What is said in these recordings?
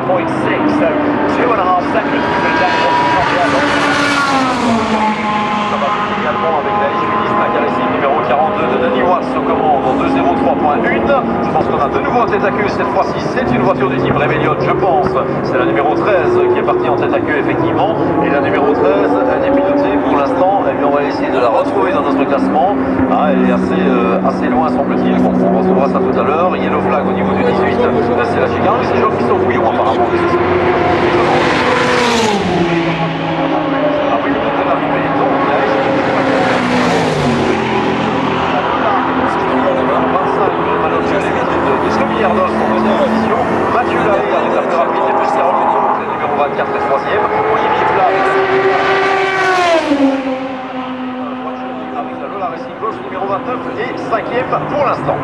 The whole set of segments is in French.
so 2.5 seconds between Danny Watts and Tom Yellow. Ça va également avec la H-Ministre, la caressive numéro 42 de Danny Watts aux commandes en 2.03.1. Je pense qu'on a de nouveau en tête à queue cette fois-ci. C'est une voiture du type Rebellion, je pense. C'est la numéro 13 qui est partie en tête à queue, effectivement. Et la numéro 13, elle est pilotée pour l'instant. Et bien on va essayer de la retrouver dans notre classement. Ah, elle est assez loin, semble-t-il. Bon, on retrouvera ça tout à l'heure. Yellow flag au niveau du 18. C'est la chicane. C'est Jean Christophe Bouillon, apparemment. Ah oui, le temps d'arriver. Donc, Millardos en deuxième position, Mathieu Lahaye avec la plus rapide des plus 40 minutes, le numéro 24 est troisième, Olivier Plat avec la Lola Racing Gauche numéro 29 et cinquième pour l'instant.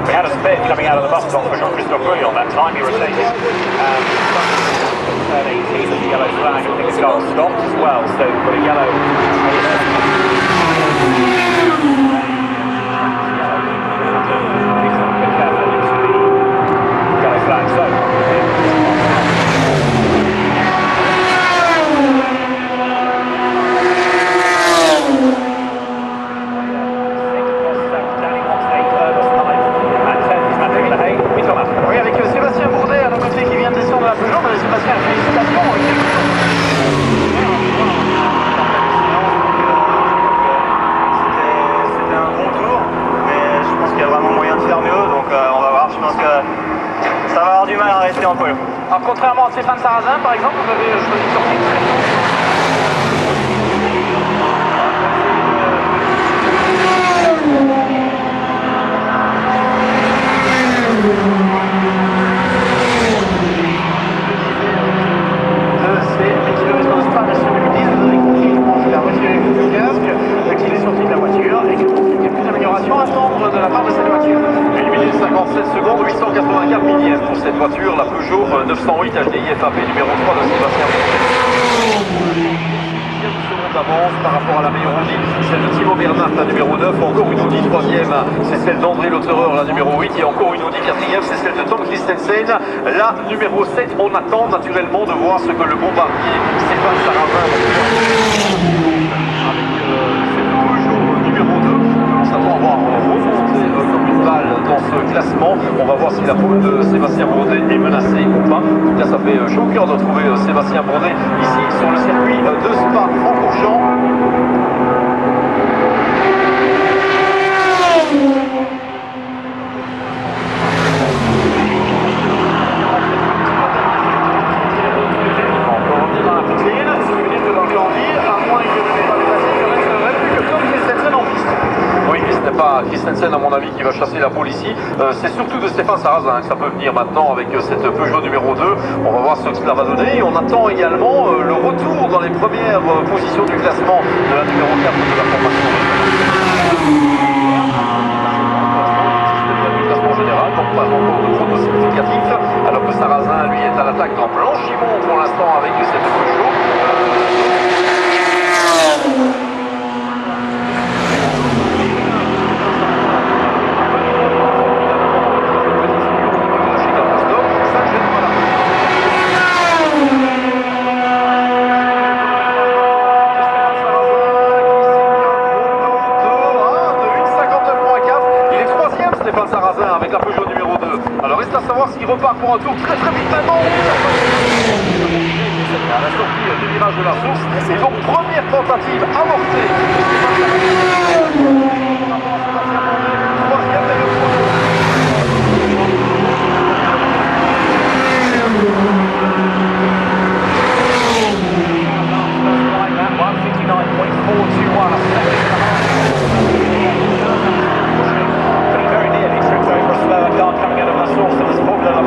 We had a spin coming out of the bus stop for Jean-Christophe Bouillon. That time he rotated. Turn 18 of the yellow flag. I think the car stopped as well, so we've got a yellow. Oui, avec Sébastien Bourdet à nos côtés qui vient de descendre la Peugeot, mais Sébastien, félicitations. C'était un bon tour, mais je pense qu'il y a vraiment moyen de faire mieux, donc on va voir. Je pense que ça va avoir du mal à rester en pôle. Alors, contrairement à Stéphane Sarrazin, par exemple, vous avez choisi de sortir très tôt. De la part de cette voiture. 1 minute 57 secondes, 884 millièmes pour cette voiture, la Peugeot 908 HDI FAP numéro 3 de Sébastien Bourdet. D'avance par rapport à la meilleure Audi, celle de Thibaut Bernard, la numéro 9, encore une Audi troisième, c'est celle d'André Lautereur, la numéro 8, et encore une Audi quatrième, c'est celle de Tom Christensen, la numéro 7. On attend naturellement de voir ce que le bombardier Stéphane Sarrazin avec cette Peugeot numéro 2, on s'attend à voir remonter comme une balle dans ce classement. On va voir si la pole de Sébastien Bourdet est menacée ou pas. En tout cas, ça fait chaud au cœur de retrouver Sébastien Bourdet ici sur le circuit de Spa-Francorchamps. Christensen, à mon avis, qui va chasser la pole ici. C'est surtout de Stéphane Sarrazin que ça peut venir maintenant avec cette Peugeot numéro 2. On va voir ce que cela va donner. Et on attend également le retour dans les premières positions du classement de la numéro 4 de la formation. Du classement général, donc pas encore de chrono significatif. Alors que Sarrazin, lui, est à l'attaque dans Blanchimont pour l'instant avec cette Peugeot. Stéphane Sarrazin avec la Peugeot numéro 2. Alors reste à savoir s'il repart pour un tour très vite. À la sortie du virage de la source. Et donc première tentative avortée. Troisième et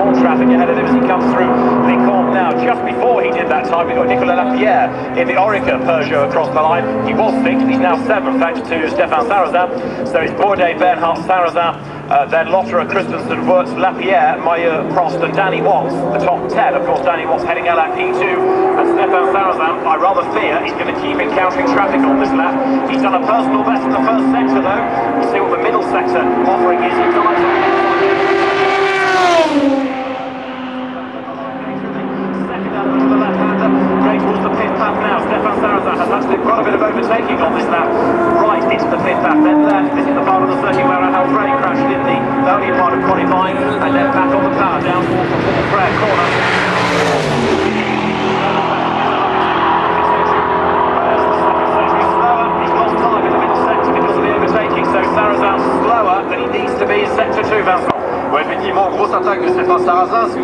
le traffic ahead of him as he comes through the corner now. Just before he did that time, we got Nicolas Lapierre in the Orica Peugeot across the line. He was 6th, he's now 7th thanks to Stéphane Sarrazin. So it's Bourdet, Bernhardt, Sarrazin, then Lotterer, Christensen, Wurtz, Lapierre, Mayer, Prost and Danny Watts. The top 10, of course, Danny Watts heading out at P2. And Stéphane Sarrazin, I rather fear he's going to keep encountering traffic on this lap. He's done a personal best in the first sector though. We'll see what the middle sector offering is. He dives on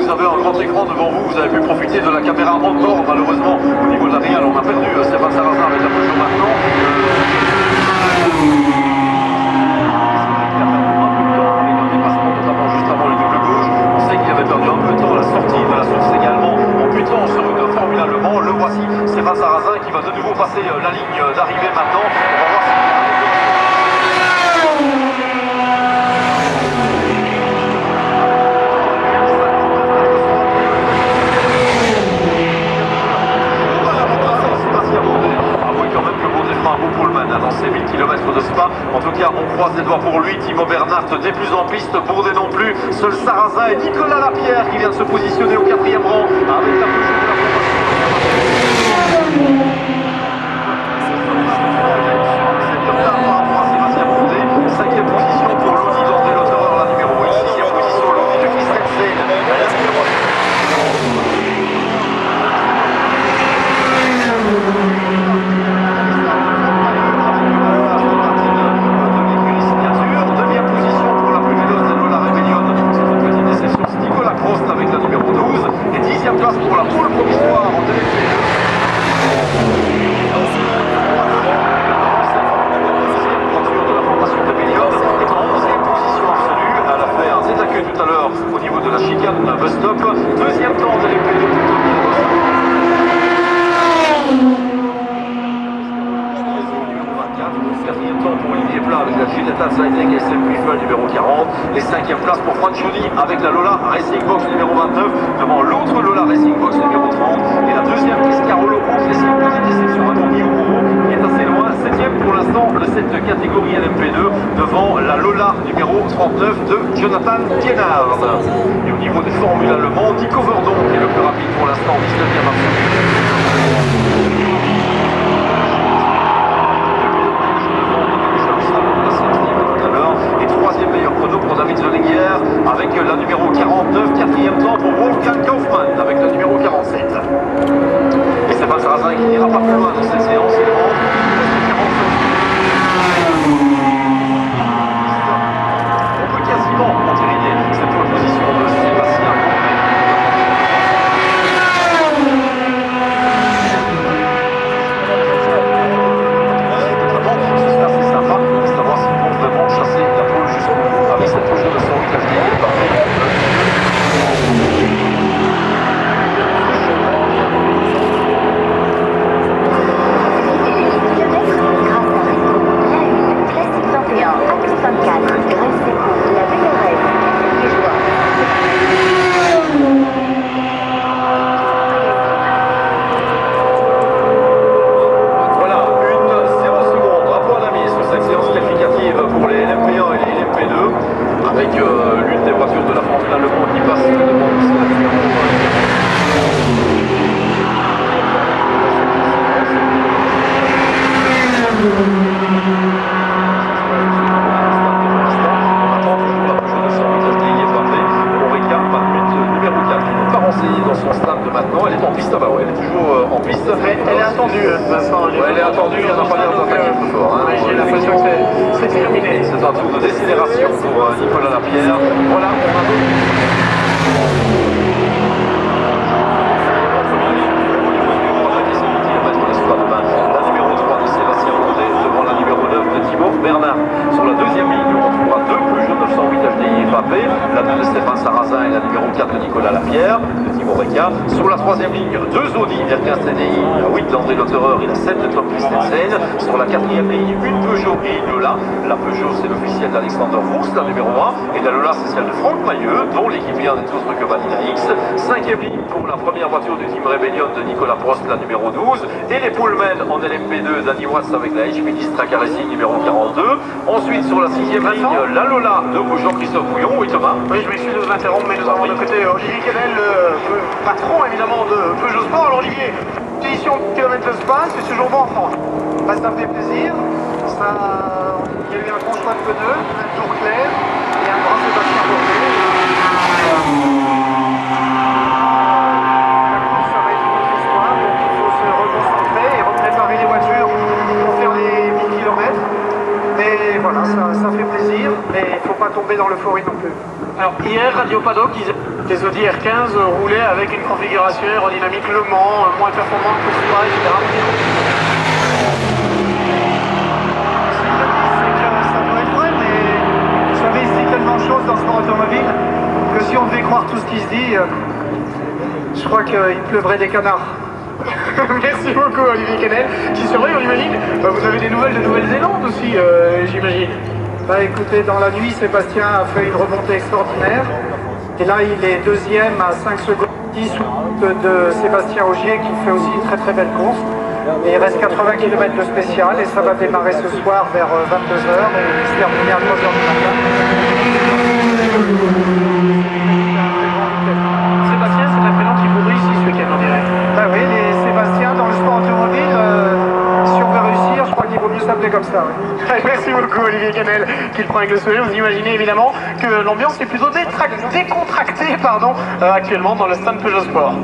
vous avez un grand écran devant vous, vous avez pu profiter de la caméra on-board. Malheureusement, au niveau de la réal, on a perdu Stéphane Sarrazin avec la Peugeot maintenant. Stéphane Sarrazin qui va de nouveau passer la ligne d'arrivée maintenant. On va voir si... Avouez quand même que Baudet fera un beau poleman dans ces 1000 km de Spa. En tout cas, on croise les doigts pour lui. Thibaut Bernhardt n'est plus en piste, Baudet non plus. Seul Sarrazin et Nicolas Lapierre qui vient de se positionner au 4e rang avec la Peugeot de la au niveau de la chicane bus stop. Deuxième temps de l'épée. Quatrième temps pour Olivier Plat avec la Ginetta Siding SMP numéro 40. Les 5e places pour Franchioni avec la Lola Racing Box numéro 29 devant l'autre Lola Racing Box numéro 30. Et la deuxième qui est Scarolo Cruz, les 5 petites déceptions à Tony Ouro qui est assez loin. 7e pour l'instant de cette catégorie LMP2 devant la Lola numéro 39 de Jonathan Kienard. Et au niveau des formules allemands, Nico Verdon qui est le plus rapide pour l'instant, 19e absolu. Et 3e meilleur chrono pour David Zollinger avec la numéro 49, 4e temps pour Wolfgang Kaufmann avec la numéro 47. Et Stéphane Sarrazin qui n'ira pas plus loin dans cette séance, il rentre. On peut quasiment entériner cette position de Sébastien dans son stade de maintenant, elle est en piste, elle est toujours en piste. Elle est attendue, Vincent. Ouais, elle est attendue, il n'y en a pas l'air d'attaquer plus fort. Hein. J'ai l'impression que c'est terminé. C'est un tour de décélération pour Nicolas Lapierre. Voilà, on a la numéro 3 de Sébastien Baudet devant la numéro 9 de Thibaut Bernard. Sur la deuxième ligne, on retrouvera deux Peugeot 908 HDI FAP, la 2 de Stéphane Sarrazin et la numéro 4 de Nicolas Lapierre, de Thibaut Reca. Sur la troisième ligne, deux Audi R15 TDI, la 8 d'André Lotterer et la 7 de Tom Christensen. Sur la quatrième ligne, une Peugeot et une Lola. La Peugeot, c'est l'officiel d'Alexander Wurst, la numéro 1, et la Lola, c'est celle de Franck Mailleux, dont l'équipier n'est autre que Vanilla X. Cinquième ligne pour la première voiture du Team Rebellion de Nicolas Prost, la numéro 12, et les Pullman en LMP2 d'Annie Watts avec la HP Distraca Racing numéro 42. Ensuite, sur la sixième ligne, la Lola de Jean-Christophe Bouillon. Oui, Thomas. Oui, je m'excuse de vous interrompre, mais nous avons de côté Olivier Kennel, le patron évidemment de Peugeot Sport. Alors Olivier, édition kilomètre Spa, c'est toujours bon en France. Bah, ça me fait plaisir. Ça, il y a eu un bon choix de pneus, un tour clair et un grand Sébastien Baudet. Ça va être une autre histoire, donc il faut se reconcentrer et repréparer les voitures pour faire les 1000 km. Mais voilà, ça fait plaisir, mais il ne faut pas tomber dans l'euphorie non plus. Alors hier, Radio Paddock, Les Audi R15 roulaient avec une configuration aérodynamique Le Mans, moins performante que Spa, etc. C'est que ça doit être vrai, mais vous savez, il se dit tellement de choses dans ce sport automobile que si on devait croire tout ce qui se dit, je crois qu'il pleuvrait des canards. Merci beaucoup Olivier Quesnel, qui surveille, on imagine. Vous avez des nouvelles de Nouvelle-Zélande aussi, j'imagine. Bah écoutez, dans la nuit, Sébastien a fait une remontée extraordinaire. Et là, il est deuxième à 5 secondes 10 de Sébastien Ogier, qui fait aussi une très très belle course. Et il reste 80 km de spécial et ça va démarrer ce soir vers 22h et se terminer à 3h du matin. Sébastien, c'est un prénom qui vous ici ce week-end, on dirait. Bah oui, les Sébastien dans le sport automobile, si on veut réussir, je crois qu'il vaut mieux s'appeler comme ça. Oui. Merci beaucoup Olivier Quesnel qui le prend avec le sourire. Vous imaginez évidemment que l'ambiance est plutôt décontractée actuellement dans le stand Peugeot Sport.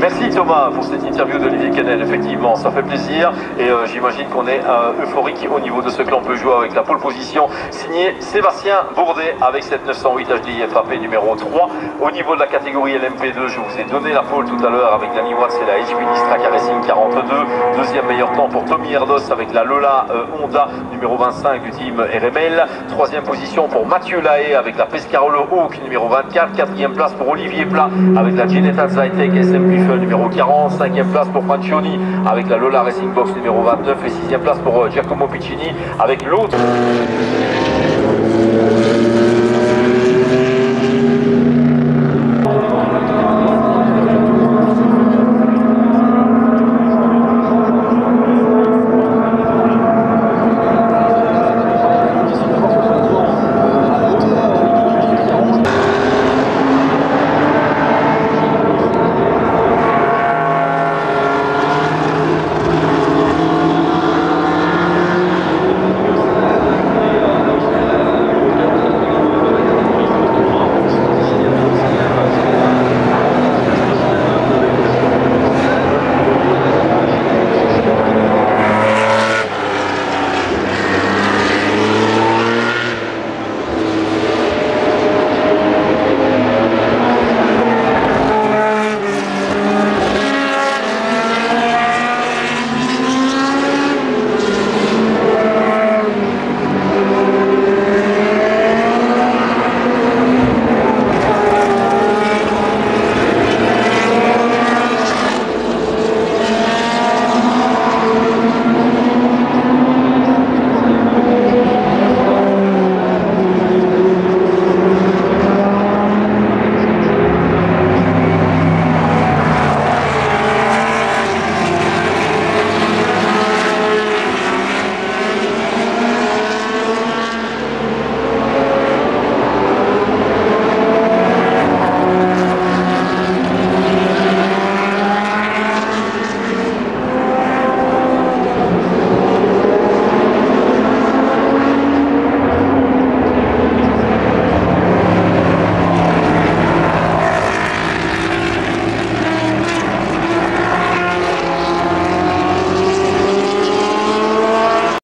Merci Thomas pour cette interview d'Olivier Quesnel, effectivement ça fait plaisir et j'imagine qu'on est euphorique au niveau de ce clan Peugeot avec la pole position signée Sébastien Bourdet avec cette 908 HDI FAP numéro 3. Au niveau de la catégorie LMP2, je vous ai donné la pole tout à l'heure avec la Niwat, c'est la HP Distraca Racing 42. Deuxième meilleur temps pour Tommy Erdos avec la Lola Honda numéro 25 du team RML. Troisième position pour Mathieu Lahaye avec la Pescarolo Hawk numéro 24. Quatrième place pour Olivier Plat avec la Ginetta Zytec SMP numéro 40, 5e place pour Mancioni avec la Lola Racing Box numéro 29 et 6e place pour Giacomo Piccini avec l'autre.